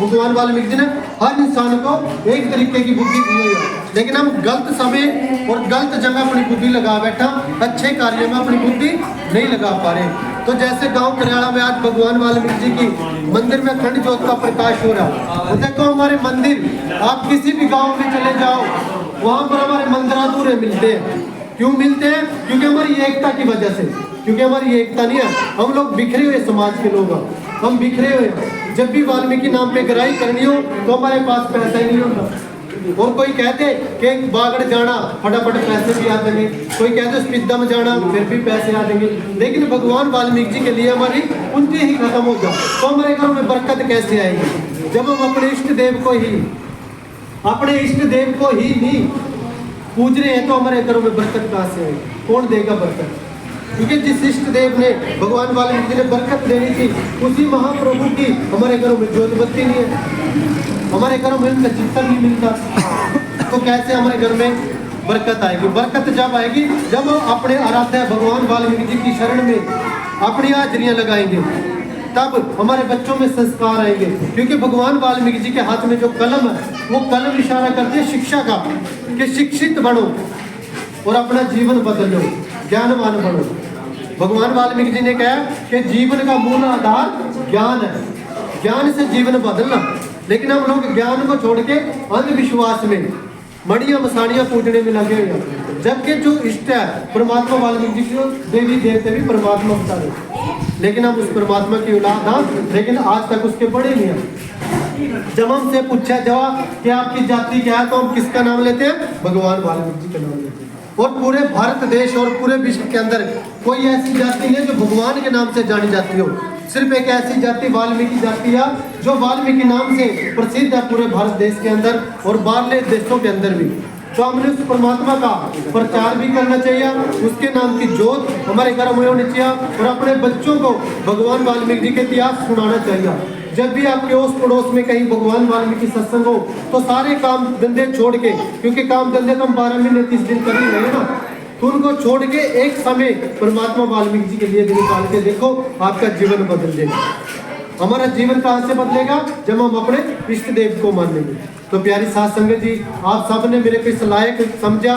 भगवान वाल्मीकि जी ने हर इंसान को एक तरीके की बुद्धि दी हुई है, लेकिन हम गलत समय और गलत जगह अपनी बुद्धि लगा बैठा, अच्छे कार्य में अपनी बुद्धि नहीं लगा पा रहे। तो जैसे गांव करियाला में आज भगवान वाल्मीकि जी की मंदिर में अखंड ज्योत का प्रकाश हो रहा है। तो देखो हमारे मंदिर, आप किसी भी गांव में चले जाओ, वहां पर हमारे मंदिर अधूरे मिलते हैं। क्यों मिलते हैं? क्योंकि हमारी एकता की वजह से। क्योंकि हमारी एकता नहीं है, हम लोग बिखरे हुए समाज के लोग हैं, हम बिखरे हुए हैं। जब भी वाल्मीकि नाम पे गराई करनी हो तो हमारे पास पैसा ही नहीं होता। और कोई कहते कि बागड़ जाना, फटाफट पैसे भी आ जाएंगे। कोई कहते स्पिद्दा में जाना, फिर भी पैसे आ जाएंगे। लेकिन भगवान वाल्मीकि जी के लिए हमारी पूंजी ही खत्म हो जाए तो हमारे घरों में बरकत कैसे आएगी? जब हम अपने इष्ट देव को ही नहीं पूज रहे हैं तो हमारे घरों में बरकत कहाँ से आएगी? कौन देगा बरकत? क्योंकि जिस इष्ट देव ने भगवान वाल्मीकि जी ने बरकत देनी थी, उसी महाप्रभु की हमारे घरों में ज्योत बत्ती नहीं है, हमारे घरों में उनका चिंतन नहीं मिलता, तो कैसे हमारे घर में बरकत आएगी? बरकत जब आएगी जब हम अपने आराध्य भगवान वाल्मीकि जी की शरण में अपनी हाजरियां लगाएंगे, तब हमारे बच्चों में संस्कार आएंगे। क्योंकि भगवान वाल्मीकि जी के हाथ में जो कलम है, वो कलम इशारा करती है शिक्षा का, कि शिक्षित बनो और अपना जीवन बदलो, ज्ञानवान बनो। भगवान वाल्मीकि जी ने कहा कि जीवन का मूल आधार ज्ञान है, ज्ञान से जीवन बदलना। लेकिन हम लोग ज्ञान को छोड़ के अंधविश्वास में, मड़ियां मसाणियां पूजने में लगे हुए हैं। जबकि जो इष्ट है परमात्मा वाल्मीकि जी को देवी देवते भी परमात्मा बता रहे, लेकिन हम उस परमात्मा की औलाद हैं, लेकिन आज तक उसके बड़े नहीं हैं। जब हमसे पूछा जवाब कि आपकी जाति क्या है, तो हम किसका नाम लेते हैं? भगवान वाल्मीकि जी का नाम लेते हैं। और पूरे भारत देश और पूरे विश्व के अंदर कोई ऐसी जाति नहीं जो भगवान के नाम से जानी जाती हो। सिर्फ एक ऐसी जाति वाल्मीकि जाति है जो वाल्मीकि नाम से प्रसिद्ध है पूरे भारत देश के अंदर और बाहरले देशों के अंदर भी। तो हमने उस परमात्मा का प्रचार भी करना चाहिए, उसके नाम की जोत हमारे घरों में होनी चाहिए और अपने बच्चों को भगवान वाल्मीकि जी के इतिहास सुनाना चाहिए। जब भी आपके उस पड़ोस में कहीं भगवान वाल्मीकि सत्संग हो तो सारे काम धंधे छोड़ के, क्योंकि काम धंधे तो हम 12 महीने 30 दिन कर ही रहे हैं ना, तो उनको छोड़ के एक समय परमात्मा वाल्मीकि जी के लिए दिन निकाल के देखो, आपका जीवन बदल जाएगा। हमारा जीवन कहाँ से बदलेगा? जब हम अपने इष्ट देव को मानेंगे। तो प्यारी साथ संगत जी, आप सबने मेरे को इस लायक समझा